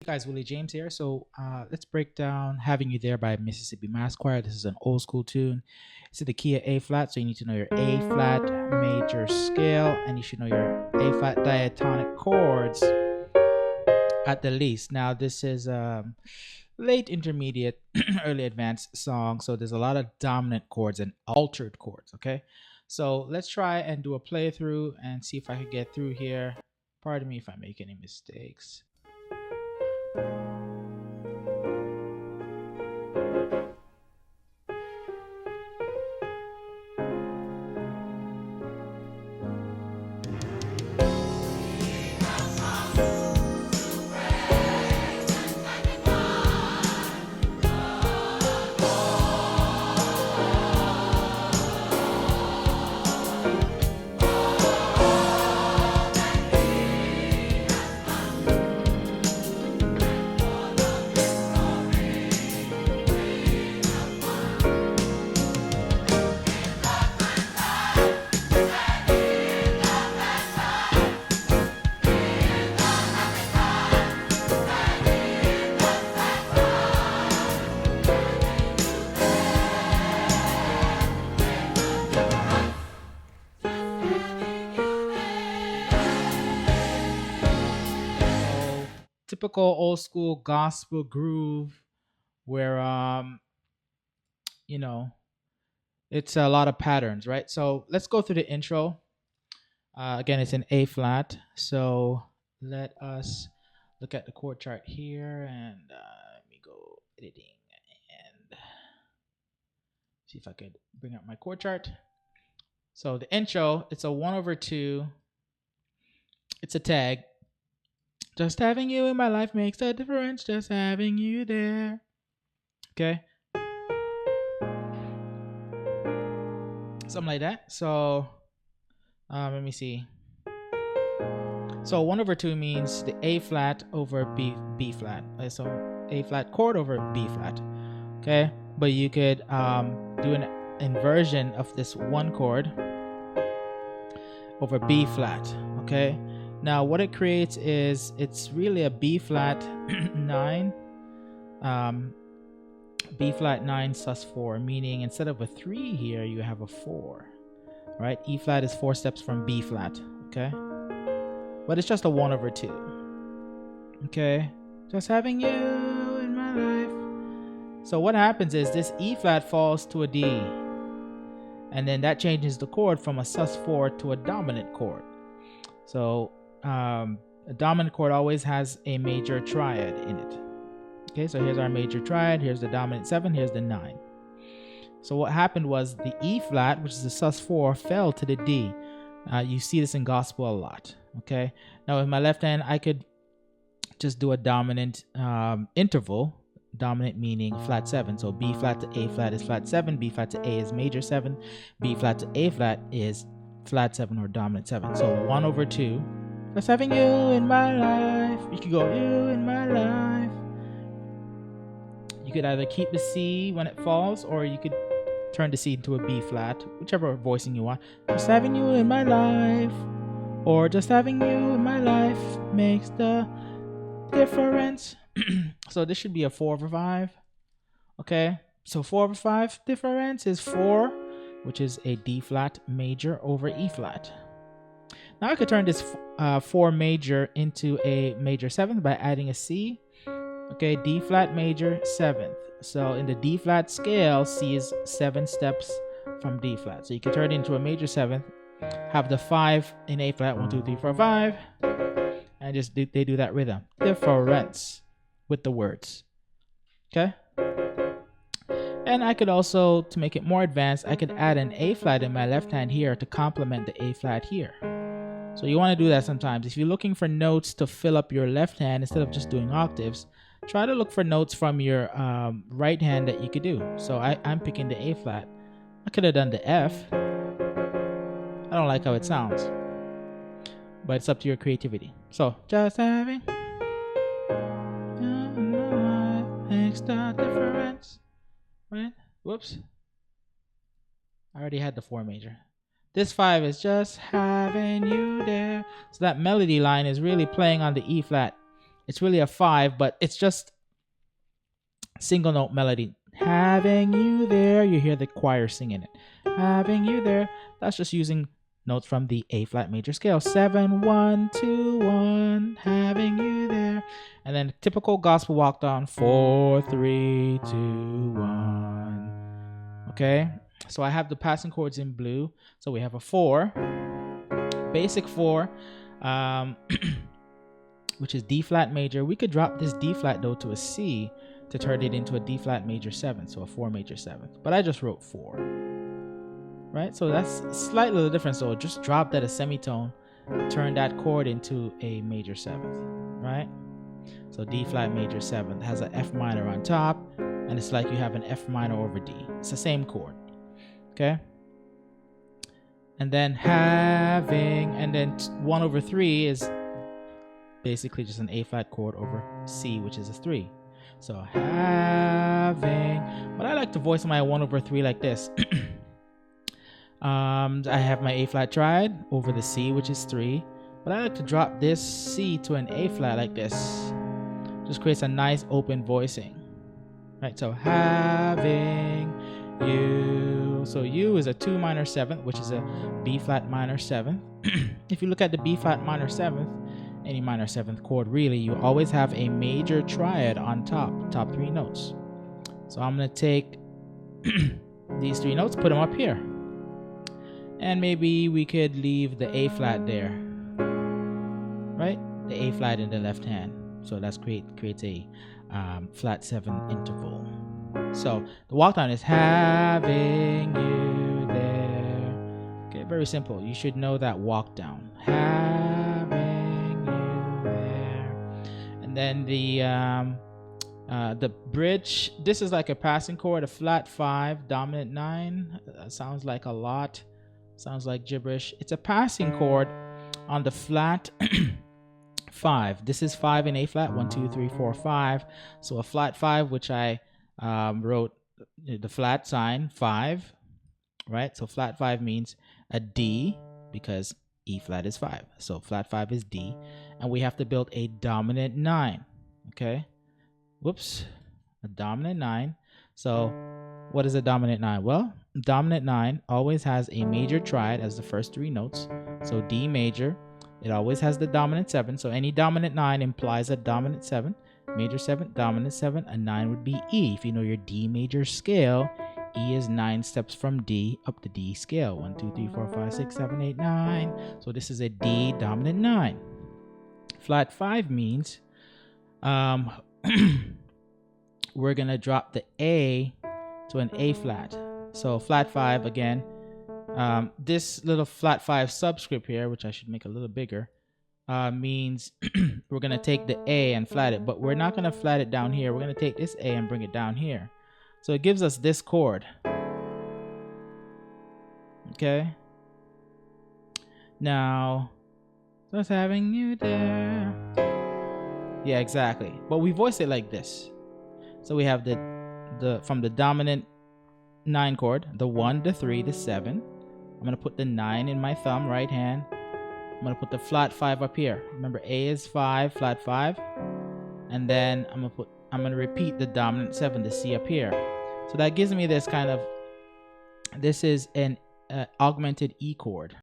Guys, Willie James here. So let's break down "Having You There" by Mississippi Mass Choir. This is an old school tune. It's in the key of A flat, so you need to know your A flat major scale, and you should know your A flat diatonic chords at the least. Now, this is late intermediate, early advanced song, so there's a lot of dominant chords and altered chords. Okay, so let's try and do a playthrough and see if I can get through here. Pardon me if I make any mistakes. Typical old school gospel groove where you know it's a lot of patterns, right? So let's go through the intro. Again, it's in A flat. So let us look at the chord chart here, and let me go editing and see if I could bring up my chord chart. So the intro, it's a 1/2. It's a tag. Just having you in my life makes a difference. Just having you there. Okay. Something like that. So let me see. So 1/2 means the A flat over B flat. So A flat chord over B flat. Okay. But you could do an inversion of this one chord over B flat. Okay. Now what it creates is it's really a B flat 9, B flat 9 sus4, meaning instead of a 3 here you have a 4, right? E flat is 4 steps from B flat, okay? But it's just a 1/2, okay? Just having you in my life. So what happens is this E flat falls to a D, and then that changes the chord from a sus4 to a dominant chord. So a dominant chord always has a major triad in it. Okay, so here's our major triad, here's the dominant 7, here's the 9. So what happened was the E flat, which is the sus4, fell to the D. You see this in gospel a lot. Okay, now with my left hand, I could just do a dominant interval. Dominant meaning flat 7. So B flat to A flat is flat 7, B flat to A is major 7, B flat to A flat is flat 7 or dominant 7. So 1/2. Just having you in my life. You could go you in my life. You could either keep the C when it falls, or you could turn the C into a B flat, whichever voicing you want. Just having you in my life, or just having you in my life makes the difference. So this should be a 4/5. Okay, so 4/5 difference is 4, which is a D flat major over E flat. Now I could turn this 4 major into a major 7th by adding a C. Okay, D flat major 7th. So in the D flat scale, C is 7 steps from D flat. So you can turn it into a major 7th, have the 5 in A flat, 1, 2, 3, 4, 5, and they do that rhythm. Difference with the words. Okay? And I could also, to make it more advanced, I could add an A flat in my left hand here to complement the A flat here. So you want to do that sometimes. If you're looking for notes to fill up your left hand instead of just doing octaves, try to look for notes from your right hand that you could do. So I'm picking the A flat. I could have done the F. I don't like how it sounds, but it's up to your creativity. So just having makes the difference. Right? Whoops. I already had the 4 major. This 5 is just having you there. So that melody line is really playing on the E flat It's really a 5, but it's just single note melody. Having you there, you hear the choir singing it. Having you there. That's just using notes from the A flat major scale. 7 1 2 1. Having you there. And then typical gospel walk down. 4 3 2 1. Okay. So I have the passing chords in blue. So we have a 4, basic 4, which is D flat major. We could drop this D flat though to a C to turn it into a D flat major 7, so a 4 major 7th. But I just wrote 4, right? So that's slightly little different. So just drop that a semitone, turn that chord into a major 7th, right? So D flat major 7th has an F minor on top, and it's like you have an F minor over D. It's the same chord, okay? And then having, and then 1 over 3 is basically just an A flat chord over C, which is a 3. So having, but I like to voice my 1 over 3 like this. I have my A flat triad over the C, which is 3, but I like to drop this C to an A flat like this. Just creates a nice open voicing, right? So having you, so you is a 2 minor 7th, which is a B flat minor 7th. If you look at the B flat minor 7th, any minor 7th chord, really, you always have a major triad on top 3 notes. So I'm going to take these 3 notes, put them up here. And maybe we could leave the A flat there, right? The A flat in the left hand. So that's creates a flat 7 interval. So the walk down is having you there. Okay, very simple. You should know that walk down. Having you there. And then the bridge, this is like a passing chord, a flat 5, dominant 9. Sounds like a lot. Sounds like gibberish. It's a passing chord on the flat 5. This is 5 in A flat, 1 2 3 4 5. So a flat 5, which I wrote the flat sign 5, right? So flat 5 means a D because E flat is 5. So flat 5 is D, and we have to build a dominant 9. Okay, whoops, a dominant 9. So what is a dominant 9? Well, dominant 9 always has a major triad as the first 3 notes. So D major, it always has the dominant 7. So any dominant 9 implies a dominant 7, major 7, dominant 7. A 9 would be E. If you know your D major scale, E is 9 steps from D up the D scale. 1 2 3 4 5 6 7 8 9. So this is a D dominant 9. Flat 5 means we're gonna drop the A to an A flat. So flat 5 again. This little flat 5 subscript here, which I should make a little bigger, means we're gonna take the A and flat it, but we're not gonna flat it down here. We're gonna take this A and bring it down here. So it gives us this chord. Okay. Now, just having you there. Yeah, exactly. But we voice it like this. So we have the from the dominant 9 chord, the 1, the 3, the 7. I'm gonna put the 9 in my thumb, right hand. I'm gonna put the flat 5 up here. Remember, A is 5, flat 5, and then I'm gonna repeat the dominant 7, the C up here. So that gives me this kind of, this is an augmented E chord.